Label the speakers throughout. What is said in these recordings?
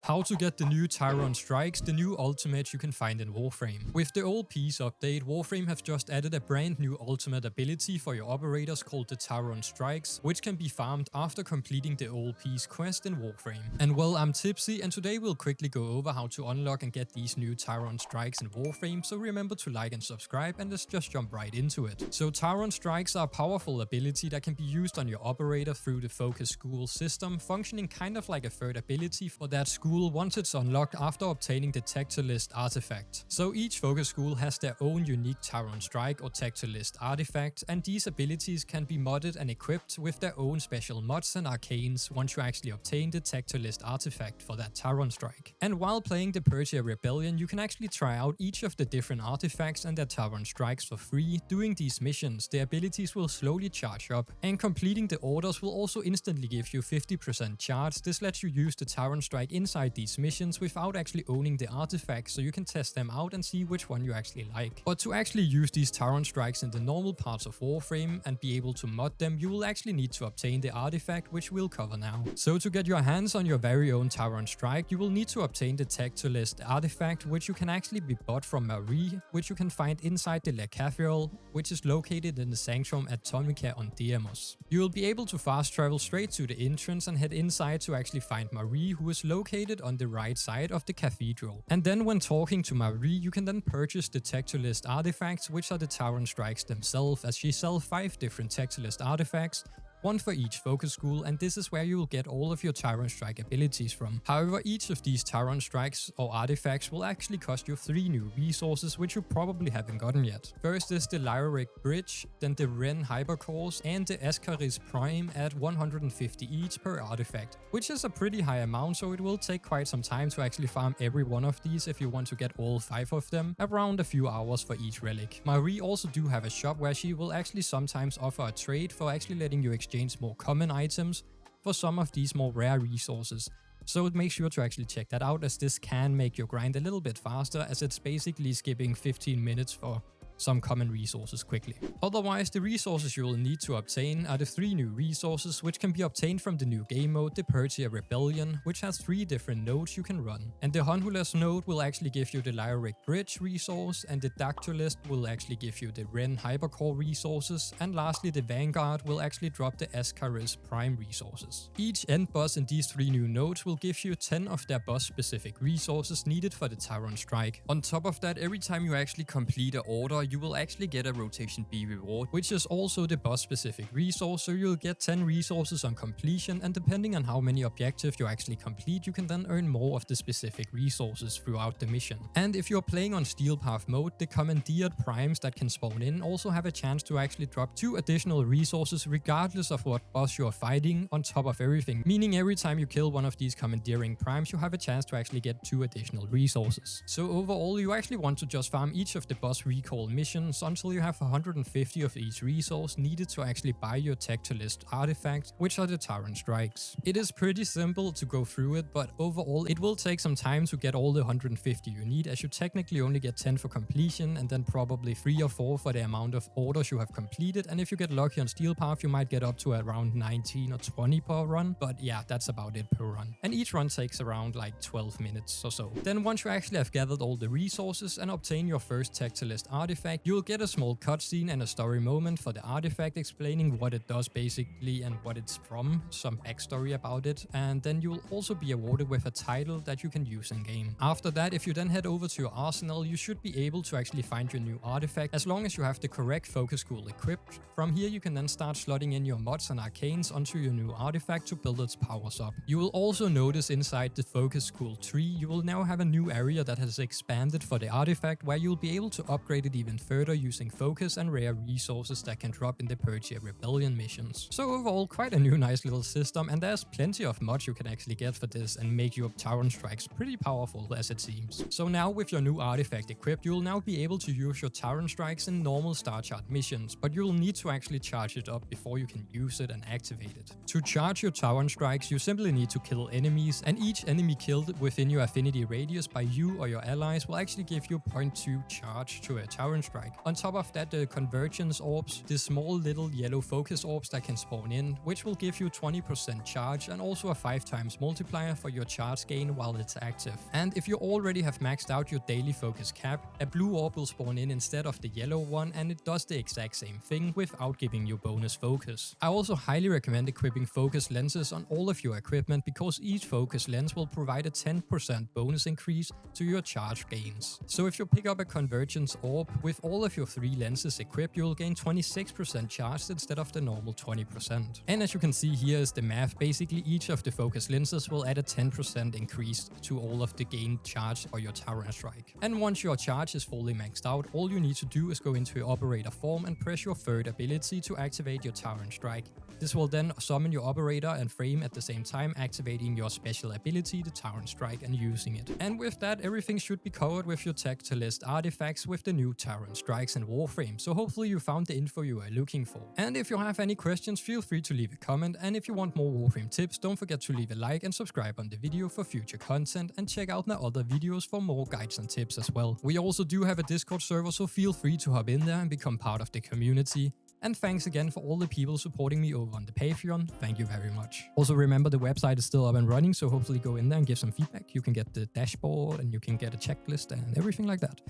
Speaker 1: How to get the new Tauron Strikes, the new ultimate you can find in Warframe. With the old peace update, Warframe have just added a brand new ultimate ability for your operators called the Tauron Strikes, which can be farmed after completing the old peace quest in Warframe. And well, I'm Tipsy, and today we'll quickly go over how to unlock and get these new Tauron Strikes in Warframe, so remember to like and subscribe, and let's just jump right into it. So Tauron Strikes are a powerful ability that can be used on your operator through the Focus school system, functioning kind of like a third ability for that school once it's unlocked after obtaining the Tektolyst Artifact. So each Focus school has their own unique Tauron Strike or Tektolyst Artifact, and these abilities can be modded and equipped with their own special mods and arcanes once you actually obtain the Tektolyst Artifact for that Tauron Strike. And while playing the Perita Rebellion, you can actually try out each of the different artifacts and their Tauron Strikes for free. Doing these missions, the abilities will slowly charge up, and completing the orders will also instantly give you 50% charge. This lets you use the Tauron Strike inside these missions without actually owning the artifacts, so you can test them out and see which one you actually like. But to actually use these Tauron Strikes in the normal parts of Warframe and be able to mod them, you will actually need to obtain the artifact, which we'll cover now. So to get your hands on your very own Tauron Strike, you will need to obtain the Tektolyst Artifact, which you can actually be bought from Marie, which you can find inside the Cathedral, which is located in the Sanctum Atomica on Deimos. You will be able to fast travel straight to the entrance and head inside to actually find Marie, who is located on the right side of the cathedral. And then when talking to Marie, you can then purchase the Tektolyst Artifacts, which are the Tauron Strikes themselves, as she sells 5 different Tektolyst Artifacts, one for each Focus school, and this is where you will get all of your Tauron Strike abilities from. However, each of these Tauron Strikes or artifacts will actually cost you 3 new resources, which you probably haven't gotten yet. First is the Lyric Bridge, then the Ren Hypercores, and the Ascaris Prime at 150 each per artifact, which is a pretty high amount, so it will take quite some time to actually farm every one of these if you want to get all 5 of them, around a few hours for each relic. Marie also do have a shop where she will actually sometimes offer a trade for actually letting you exchange more common items for some of these more rare resources. So make sure to actually check that out, as this can make your grind a little bit faster, as it's basically skipping 15 minutes for some common resources quickly. Otherwise, the resources you will need to obtain are the 3 new resources, which can be obtained from the new game mode, the Perita Rebellion, which has 3 different nodes you can run. And the Honduras node will actually give you the Lyric Bridge resource, and the Tektolyst will actually give you the Ren Hypercore resources, and lastly the Vanguard will actually drop the Ascaris Prime resources. Each end boss in these 3 new nodes will give you 10 of their boss specific resources needed for the Tauron Strike. On top of that, every time you actually complete an order, you will actually get a Rotation B reward, which is also the boss specific resource, so you'll get 10 resources on completion, and depending on how many objectives you actually complete, you can then earn more of the specific resources throughout the mission. And if you're playing on Steel Path mode, the Commandeered Primes that can spawn in also have a chance to actually drop 2 additional resources regardless of what boss you're fighting on top of everything, meaning every time you kill one of these Commandeering Primes, you have a chance to actually get 2 additional resources. So overall, you actually want to just farm each of the boss recall missions until you have 150 of each resource needed to actually buy your Tektolyst Artifacts, which are the Tauron Strikes. It is pretty simple to go through it, but overall it will take some time to get all the 150 you need, as you technically only get 10 for completion and then probably 3 or 4 for the amount of orders you have completed, and if you get lucky on Steel Path you might get up to around 19 or 20 per run, but yeah, that's about it per run. And each run takes around like 12 minutes or so. Then once you actually have gathered all the resources and obtain your first Tektolyst Artifact, you'll get a small cutscene and a story moment for the artifact explaining what it does basically and what it's from, some backstory about it, and then you'll also be awarded with a title that you can use in game. After that, if you then head over to your arsenal, you should be able to actually find your new artifact as long as you have the correct Focus school equipped. From here you can then start slotting in your mods and arcanes onto your new artifact to build its powers up. You will also notice inside the Focus school tree you will now have a new area that has expanded for the artifact, where you'll be able to upgrade it even further using Focus and rare resources that can drop in the Perita Rebellion missions. So overall, quite a new nice little system, and there's plenty of mods you can actually get for this and make your Tauron Strikes pretty powerful, as it seems. So now with your new artifact equipped, you'll now be able to use your Tauron Strikes in normal star chart missions, but you'll need to actually charge it up before you can use it and activate it. To charge your Tauron Strikes, you simply need to kill enemies, and each enemy killed within your affinity radius by you or your allies will actually give you 0.2 charge to a Tauron Tauron Strike. On top of that, the Convergence Orbs, the small little yellow focus orbs that can spawn in, which will give you 20% charge and also a 5 times multiplier for your charge gain while it's active. And if you already have maxed out your daily focus cap, a blue orb will spawn in instead of the yellow one, and it does the exact same thing without giving you bonus focus. I also highly recommend equipping focus lenses on all of your equipment, because each focus lens will provide a 10% bonus increase to your charge gains. So if you pick up a Convergence Orb with all of your 3 lenses equipped, you'll gain 26% charge instead of the normal 20%. And as you can see, here is the math. Basically, each of the focus lenses will add a 10% increase to all of the gained charge for your Tauron Strike. And once your charge is fully maxed out, all you need to do is go into your operator form and press your third ability to activate your Tauron Strike. This will then summon your operator and frame at the same time, activating your special ability, the Tauron Strike, and using it. And with that, everything should be covered with your Tektolyst Artifacts with the new Tauron Strikes and Warframe, so hopefully you found the info you are looking for. And if you have any questions, feel free to leave a comment, and if you want more Warframe tips, don't forget to leave a like and subscribe on the video for future content, and check out my other videos for more guides and tips as well. We also do have a Discord server, so feel free to hop in there and become part of the community. And thanks again for all the people supporting me over on the Patreon. Thank you very much. Also remember, the website is still up and running, so hopefully go in there and give some feedback. You can get the dashboard and you can get a checklist and everything like that.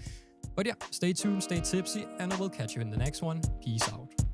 Speaker 1: But yeah, stay tuned, stay tipsy, and I will catch you in the next one. Peace out.